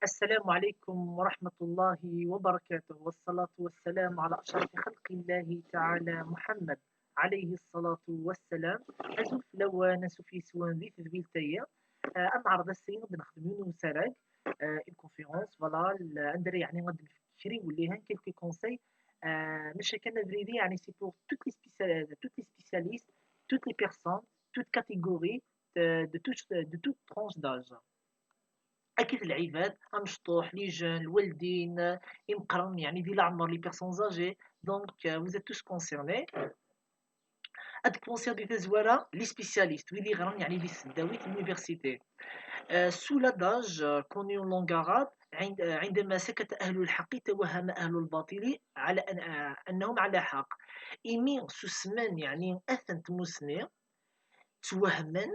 السلام عليكم ورحمة الله وبركاته، والصلاة والسلام على أشرف خلق الله تعالى محمد عليه الصلاة والسلام. أزوف لو نسوفي سوان ذي تذبيل تايا أنعرض السين بنخدمون وسراج une conférence فوالا ندري يعني غادي نفكري وليها كيلكو كونساي مش كان فريدي يعني سي بور توت لي سبيسياليست توت لي بيرسون توت كاتيجوري de toute tranche d'âge. أكيد العباد أمشطوح لي جون الوالدين يمقرن يعني ذي العمر لي بيرسونز اجي دونك vous êtes tous concernés. هاد الكونسير دي تزوارا لي سبيسياليست ويلي غران يعني لي سداوي اليونيفرسيتي سو لاداج كونيون لونغ عرب عندما سكت أهل الحق توهم أهل الباطل على أنهم على حق إيمي سوسمن يعني أثنت مسني توهمن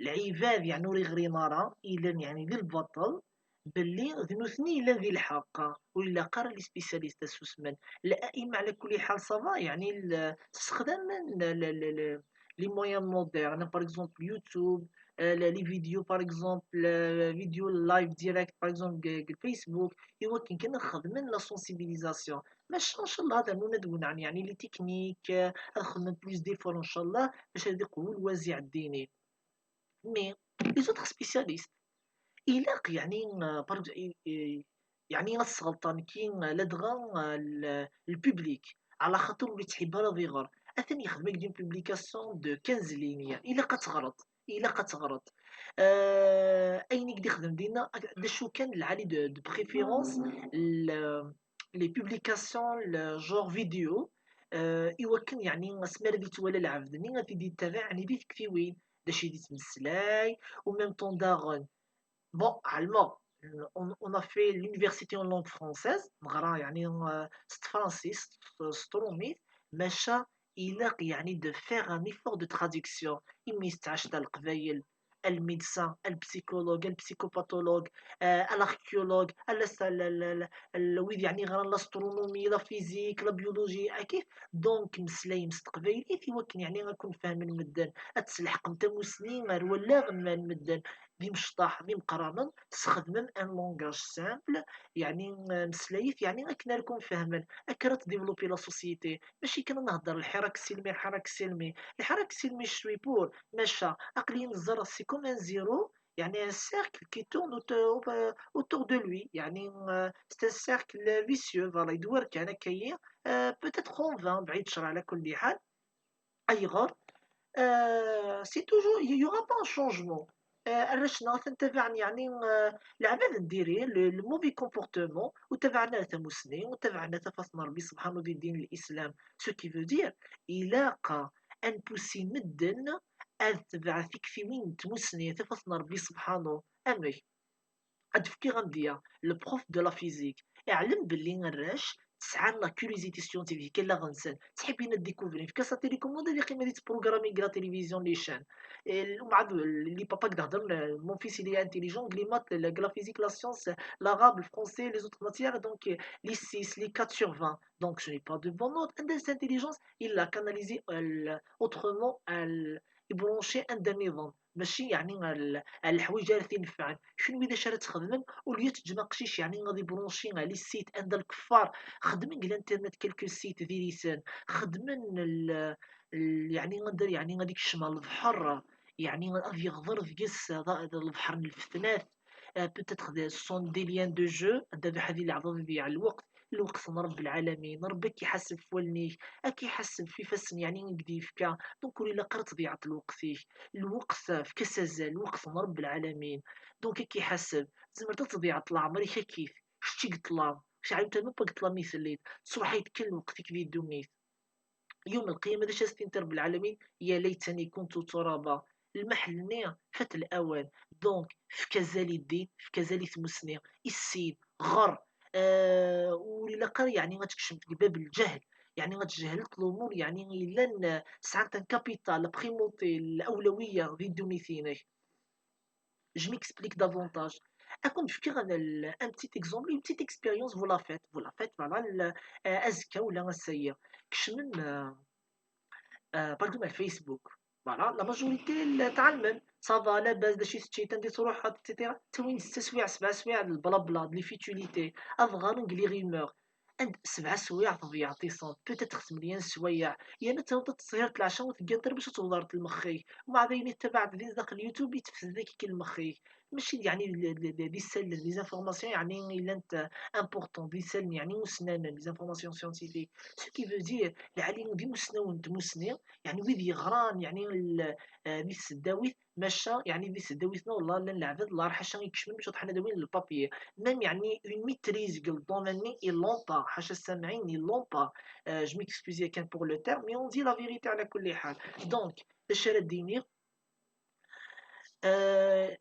العباد يعني وري غري نارا إلا يعني ذي البطل باللي ذنوثني إلا ذي الحق ولا قرا لي سبيسياليست سوسمن الأئمة على كل حال صافا يعني استخدام لي مويان موديرن باغ اكزومبل يوتيوب لي فيديو باغ اكزومبل فيديو لايف ديريكت باغ اكزومبل فيسبوك يمكن كنا نخدم لا سونسيبيليزاسيون باش ان شاء الله هذا ندوي عن يعني لي تكنيك نخدم بلوس ديفور ان شاء الله باش نذيقوا الوازع الديني مي لي زوتر سبيسياليست إلاق يعني برضو يعني نص غلطان كي لدغا البوبليك على خاطر وليت تحب راضي غير اثني يخدمك دون بوبليكاسيون دو 15 لينيا الا قتغرط الا قتغرط اين قد يخدم دينا شو كان العالي دو بريفيرونس لي بوبليكاسيون جور فيديو يوكن يعني سمر دي تولا العبد ني غادي يتابع يعني دي تكفيوين داش يدي تمسلاي وميم طون داغون. Bon, allemand, on a fait l'université en langue française, نغرا يعني ست فرانسيس ستروميت ماشا إلا يعني de faire un effort de traduction إما يستعشت القبايل الميدسان البسيكولوج البسيكوباثولوج الاركيولوج ويد يعني غير الاسترونومي لا فيزيك لا بيولوجي كيف دونك مسلاي مستقبل إثي وكن يعني غنكون فاهم المدن اتسلحق نتا مسنين غير ولا غنما المدن دي مشطاح دي مقرانا تستخدم ان لونغاج سامبل يعني مسلايف يعني كنا لكم فاهمين اكرت ديفلوبي لا سوسيتي ماشي كنا نهضر الحراك السلمي شوي بور ماشا عقليا الزر سي كوم ان زيرو يعني ان سيركل كي تورن اوتور دو لوي يعني سي ان سيركل فيسيو فوالا يدور كان كاين بوتيتر اون 20 بعيد شرع على كل حال اي غار سي توجور يوغا با ان شونجمون الرشنا تنتبعني يعني العباد نديري الموفي كومبورتمون وتبعنا تمسلم وتبعنا تفاصنا ربي سبحانه دي دين الاسلام سو كي فو دير إلاقا ان بوسي مدن تبع فيك في وين تمسني تفاصنا ربي سبحانه امي عاد فكي غنديا لو بروف دو لا فيزيك اعلم باللي نراش تسعى لا كوريزيتي سيونتيفيك لا غنسان تحبين ديكوفري في كاسا تيليكوموند اللي قيمه بروغرامي لا تلفزيون لي شان مع اللي بابا كدهضر مون فيس اللي انتيليجون لي مات لا فيزيك لا سيونس l'arabe le français les autres matières donc les 6 les 4 sur 20 donc je n'ai pas de bonne note and cette intelligence il l'a canalisé autrement يبرونشي عند النظام ماشي يعني الحوايج اللي تنفعن شنو اذا شرات تخدم وليا تجمع قشيش يعني غادي برونشي على السيت عند الكفار خدمن الانترنت كلكو سيت ذي لسان خدمن يعني غندير يعني غاديك الشمال البحر يعني غادي يغدر في قس البحر الفتنات بوتيتر سون دي ليان دو جو هذا هذه اللعبه على الوقت من رب العالمين ربك يحسب في ولنيك كيحسب في فسن يعني نقدي فكا دونك ولا قرت ضيعت الوقت الوقت في كسازال الوقت من رب العالمين دونك كيحسب زعما تضيعت العمر كيف شتي قلت لا شعيب انت ما قلت لا ميسليت صبحيت كل وقتك في الدنيا يوم القيامة داش استنتر رب العالمين يا ليتني كنت ترابا المحل نيا فات الأوان دونك في كزالي الدين في كزالي تمسني السيد غر ولا قال يعني غتكشف باب الجهل يعني غتجهلت الامور يعني لان ساعات كابيتال بريموتي الاولويه في دونيتيني je m'explique davantage اكون نفكر انا ان بتيت اكزومبل اون بتيت اكسبيريونس فولا فيت فوالا ازكى ولا السيء كش من باغ الفيسبوك فوالا لا ماجوريتي تاع المن صافا لاباس داكشي ستي تندي تروح اتسيتيرا توين 6 سوايع 7 سوايع البلا بلا لي فيتوليتي افغان لي ريمور عند 7 سوايع تضيع تيصون بوتيتر 8 سوايع يعني تاوض تصير العشاء وتقدر باش توضرت المخيك ومع ذلك تبع داخل اليوتيوب يتفز ذاك كي المخيك ماشي يعني دي سال لي زانفورماسيون يعني الا انت امبورطون دي سال يعني مسنان لي زانفورماسيون سيونتيفيك سو كي فو دير العليم دي مسنا وانت مسني يعني ويد يغران يعني ذي السداويت ماشى يعني ذي السداويتنا والله لا العباد الله راح شان يكشمل باش حنا داوين البابي ميم يعني اون ميتريز قال دوميني اي لون با حاشا السامعين اي لون با جو ميكسكوزي كان بور لو تيرم مي اون دي لا فيريتي على كل حال دونك اش راه ديني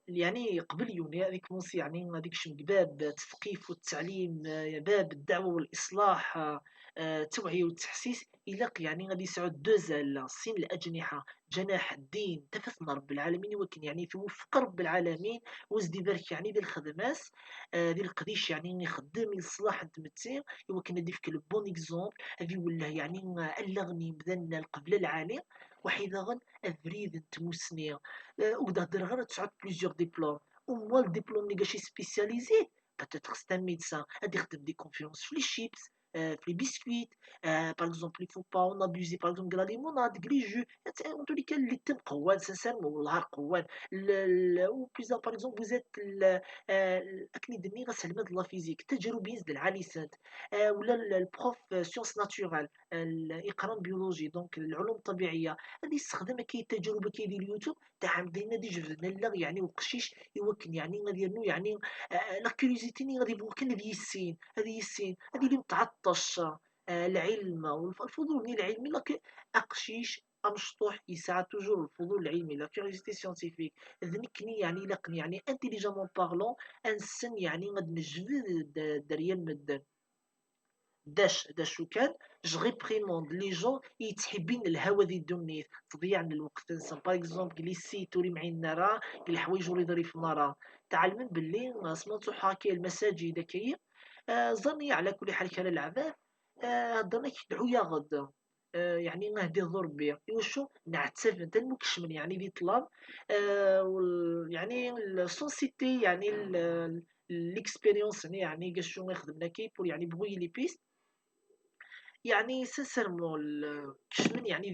يعني قبل يومي هذيك موسي يعني هذيك باب التثقيف والتعليم باب الدعوة والإصلاح التوعية والتحسيس إلا يعني غادي يسعود دوزال سين الأجنحة جناح الدين تفثنا رب العالمين وكن يعني توفق رب العالمين وزدي بارك يعني ذي الخدمات ذي القديش يعني يخدم يصلح نتمتين وكن هادي فيك البون اكزومبل هذي ولا يعني ألغني بدن القبلة العالي وحيدا غن أفريد نتموسني وكدا هضر غير تسعود بليزيوغ ديبلوم وموا الدبلوم اللي كاع سبيسياليزي باتيتر سي ان ميدسان غادي يخدم دي كونفيونس في لي شيبس في لي بسكويت باغ اكزومبل il faut pas on abuse باغ اكزومبل قال ليموناد قلي جو en tous les cas اللي تم قوان سانسيرمون والله قوان و بليزا باغ اكزومبل فوزيت اكني دني غسلمة لا فيزيك تجربي يزد العالي سانت ولا البروف سيونس ناتورال الاقران بيولوجي دونك العلوم الطبيعيه غادي يستخدم كي التجربه كيدير اليوتيوب تاع مدينه دي جبدنا لا يعني وقشيش يوكن يعني غادي يرنو يعني لا كيوريوزيتي غادي يبغوك هذه السين هذه السين هذه اللي متعطش العلم والفضول العلمي لكن اقشيش امشطوح يسعى توجور الفضول العلمي لا كيوريوزيتي سيونتيفيك ذنكني يعني لقني يعني انتيليجامون بارلون انسن يعني غاد نجبد دريال مدن داش وكان جو ريبريموند لي جون يتحبين الهوا ذي الدنيا تضيع من الوقت تنسى باغ اكزومبل كليسي توري معين نرى الحوايج وري ضري في نرى تعلم باللي سمعتو حاكي المساجد كي ظني على كل حال كان العباد هضرنا كيدعو يا غد يعني نهدي ضربي وشو نعتسف انت المكشمن يعني ذي طلاب يعني السونسيتي يعني ليكسبيريونس يعني قاش شو يخدمنا كي بور يعني بغي لي بيست يعني سانسيرمون كشمن يعني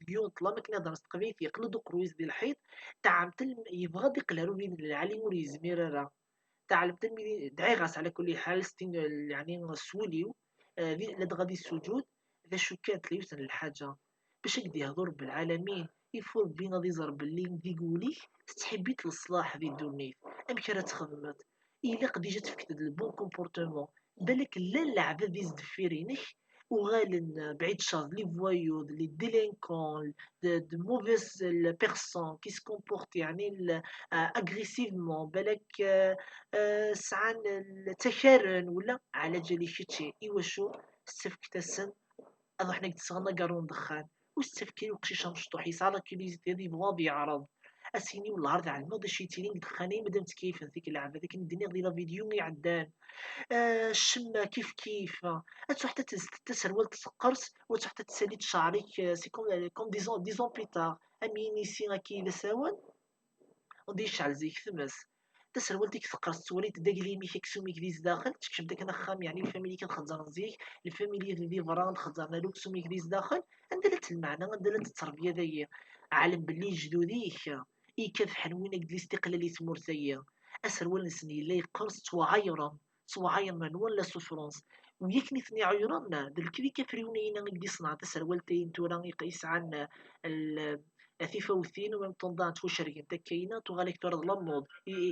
فيو طلا ما كنهضر تقبيل يقلدو كرويز ديال الحيط تاع يبغى يقلعو بين العالي وري زمير راه تاع التلميذ دعي غاس على كل حال ستين يعني سوليو لا غادي السجود اذا شو كانت ليوسن الحاجه باش يقدي يهضر بالعالمين يفور بينا دي زرب اللي ندي قوليك تحبيت الصلاح ذي الدنيا ام كانت تخدمت الا قد جات فيك البون كومبورتمون بالك لا اللعبه دي زدفيرينك وغالن بعيد شر لي فوايو لي ديلينكون de mauvaises personnes qui se comportent يعني اغريسيفمون بالك سعان التكرن ولا على جالي شتي ايوا شو السفك تسن اضو حنا قد صغنا قارون دخان والسفكي وقشيش مشطوح يسعى كي دي بواضي يعرض اسيني ولا عرض على الموضة شي تيرين دخاني مادام تكيف ذيك اللعبة ذيك الدنيا غير لا فيديو يعدان الشمة كيف اتو حتى تسروال تسقرس وتو حتى تساليت شعرك سي كوم ديزون بيتار امين سي كي ساوان ودي يشعل زيك ثمس تسرول ديك ثقرس توليت داك لي ميك كسوميك ديز داخل تكشف داك نخام يعني الفاميلي كتخزر زيك الفاميلي اللي فران خزرنا لو كسوميك ديز داخل عندلت المعنى عندلت التربيه ذي عالم باللي جدوديك اي كيف حنوين قد الاستقلالية مرتية اسرول نسني لا يقرص توعيرا من ولا سوفرونس ويكني ثني عيران بالكري كفريونينا قد يصنع تسرولتين تورا يقيس عن ثيفاوثين وميم طون دان توشرين تكاينات وغاليك تورد لامود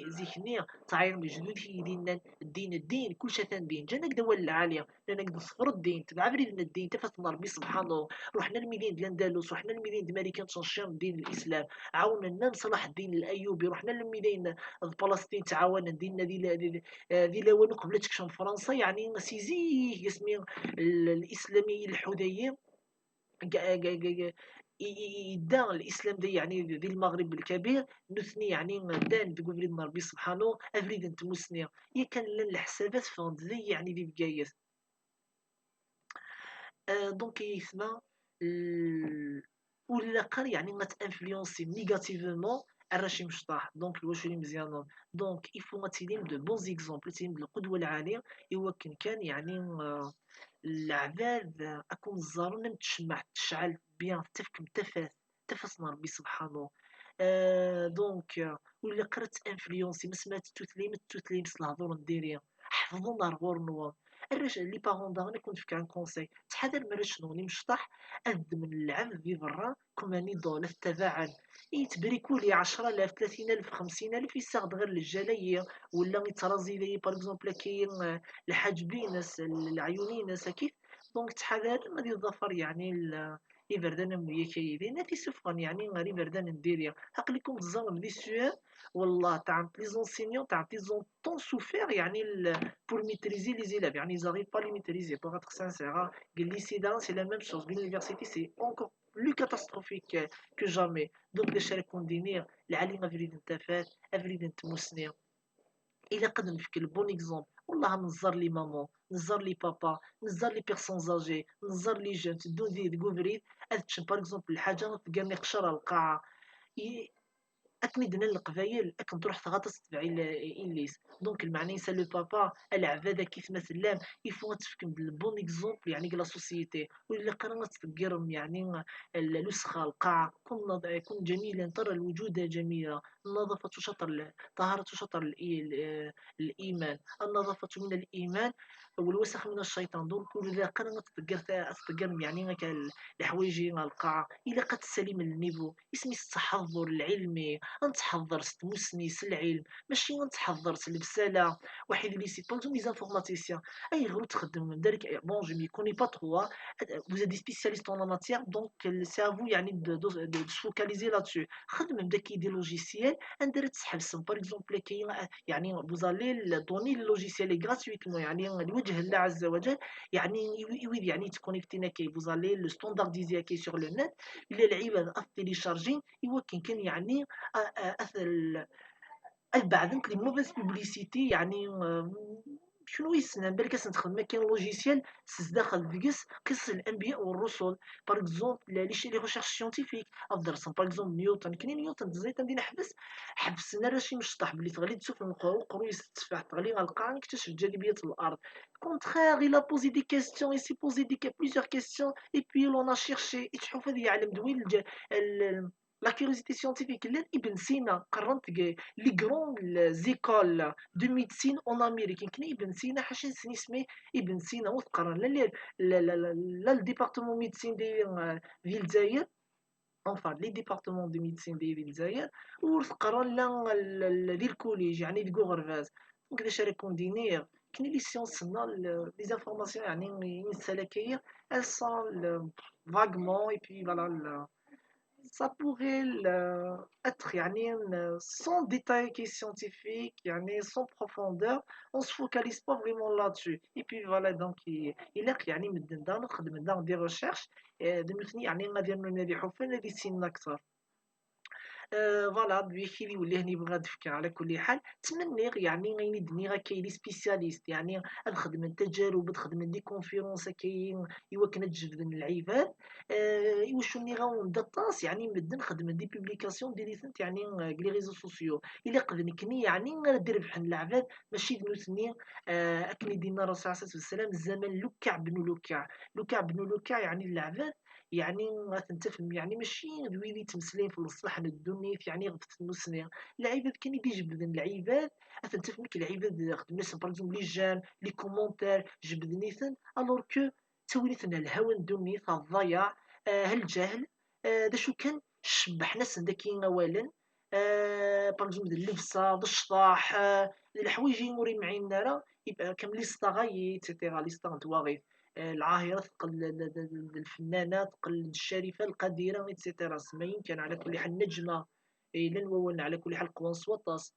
زيكني تعاير بجدود في ديننا الدين كل شيء دين جانا دول العالية لأن قد صفر الدين تبع من الدين تفت ربي سبحانه رحنا المدين ديال الاندلس رحنا المدين ديال ماريكان تنشير دين الاسلام عاونا صلاح الدين الايوبي رحنا المدين فلسطين تعاون ديننا ذي لاوان قبل تكشف فرنسا يعني سيزي اسمي الاسلامي الحديث يدان الاسلام دي يعني ذي المغرب الكبير نثني يعني دان تقول ربي سبحانه افريد انت مسني هي كان الحسابات فهمت ذي يعني ذي بقايس دونك يسمى ولا قال يعني غاتانفلونسي نيجاتيفمون على شي مشطاح. دونك واش اللي مزيانون؟ دونك يفو غاتيليم دو بون زيكزومبل، تيليم بالقدوه العاليه. ايوا كان يعني العباد اكون الزارون تشمع تشعل بيان تفكم تفسنا ربي سبحانه. دونك ولا قرات انفلونسي ما سمعت توتليم الهضور نديريا حفظوا نهار غور نوا. الرجال لي باغون داغني كنت فيك عن كونساي تحضر مرا شنو ني مشطح قد من العبد في برا كما نضال التباعد يتبريكولي 10,000 30,000 50,000 يساعد غير الجلاية ولا يترازي لي باغ اكزومبل كاين الحاجبينس العيونينس كيف. دونك تحضر ما دي الظفر يعني يبردان مويا كايدين ناتي سفغان يعني غير يبردان نديريا حق لكم الزغم دي سوار. والله تاع لي زونسينيون تاع لي زون طون سوفير يعني pour maîtriser les élèves يعني ils arrivent pas à les maîtriser pour être sincère hein. Lycée d'Ain c'est la même chose, l'université c'est encore plus catastrophique que jamais. Donc les شارك كوندينير العليم افريد نتافات افريد نتمسني. الا قد نفكر البون اكزومبل والله نزار لي مامون نزار لي بابا نزار لي بيرسون زاجي نزار لي جون تدو دي فريد اتشن باغ اكزومبل الحاجه تلقاني قشره القاعه اكني دنا القبايل اكن تروح تغطس تبع إليس. دونك المعني سا لو بابا العباده كيف مثلا يفو تفكم بالبون اكزومبل يعني لا سوسيتي واللي قررت تقرم يعني الوسخه القاع كن جميلا ترى الوجود جميله. النظافه شطر طهاره شطر الايمان، النظافه من الايمان والوسخ من الشيطان. دونك اذا قررت تقرم يعني الحوايج القاع الا قد سليم النيفو اسمي التحضر العلمي نتحضر ستموسني العلم ماشي نتحضر البساله. واحد اللي سي بونتو لي انفورماتيسيان اي غير تخدم دارك بون جو مي كوني با تروا vous êtes des spécialistes en la matière donc c'est à vous يعني de se focaliser là-dessus. خدم بداك دي لوجيسيال ندير تحبسهم باغ اكزومبل كاين يعني vous allez donner le logiciel gratuitement يعني لوجه الله عز وجل يعني يويد يعني تكونيكتينا كي vous allez le standardiser كي sur le net اللي العباد تيليشارجين ايوا كان يعني اثر بعدك لي موفيز بوبليسيتي يعني شنو يسنى بالك تخدم كاين لوجيسيال داخل ديكس قصص الانبياء والرسل باغ اكزومبل لي ريشيرش سيونتيفيك افضل باغ اكزومبل نيوتن كاين نيوتن تزيد ندير حبسنا راه شي مشطح بلي تغلي تشوف القرو يستفح تغلي غالقا نكتشف جاذبيه الارض كونتخيغ il a posé des questions il s'est posé plusieurs questions et puis l'on a cherché تشوف هذا يعلم دوين la curiosité scientifique Ibn Sina قرنت les grandes écoles de médecine en Amérique كاين ابن سينا حاشين سني اسمه ابن سينا وتقرن لا الديبارتمون ميديسين ديال الجزائر enfin les départements de médecine ديال الجزائر وتقرن لا ديال الكوليج يعني ديال غرفاز. دونك داش راكم دينير كاين لي سيونس لي زانفورماسيون يعني السلكيه elles sont vaguement et puis voilà ça pourrait être يعني sans détail qui est scientifique يعني sans profondeur on se focalise pas vraiment là-dessus et puis voilà donc il est يعني مدن دا نخدم دا ندير ريشيرش دمتني يعني غادي نريحو فين هادي السن اكثر. فوالا بيخي اللي ولا هني بغا تفكر على كل حال تمني يعني غيني دني كاين لي سبيسياليست يعني نخدم التجارب نخدم دي كونفيرونس كاين ايوا كنا تجبد من العباد ايوا شنو غاون دطاس يعني مدن نخدم دي بوبليكاسيون دي ليسنت يعني لي ريزو سوسيو الا قدني يعني ندير بحال العباد ماشي دنوتني اكني دينا الرسول عليه الصلاه والسلام الزمن لكع بن لكع لكع بن لكع يعني العباد يعني غتنتفهم يعني ماشي دويلي تمثلين في الصح الدنيا يعني غفت المسنين العباد كان يجبدن العباد غتنتفهم كي العباد خدمنا باغ اكزومبل لي جام لي كومونتير جبدنيثن الوغ كو توليتنا الهوى الدنيا الضياع الجهل دا شو كان شبح ناس داكين اولا باغ اكزومبل اللبسه الشطاح الحوايج موري معينا راه يبقى كامل لي ستاغاي ايتترا لي ستاغ تواغي العاهرة تقل الفنانة تقل الشريفة القديرة ايتترا سماين كان على كل حال نجمة إلا نولنا على كل حال قوان سواطاس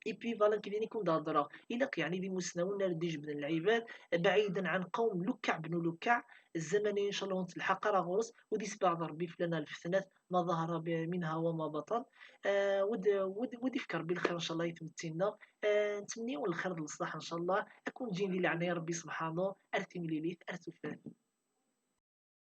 اي بي فوالا كيدير يكون دا هضره الا يعني دي مسناونا ردي جبد العباد بعيدا عن قوم لكع بن لكع الزمن ان شاء الله تلحق راه غرس ودي سبع ربي فلنا الفتنات ما ظهر منها وما بطن ودي فكر بالخير ان شاء الله يتمتنا نتمنيو الخير والصلاح ان شاء الله اكون جيني لعنى ربي سبحانه ارتم ليليت ارتفات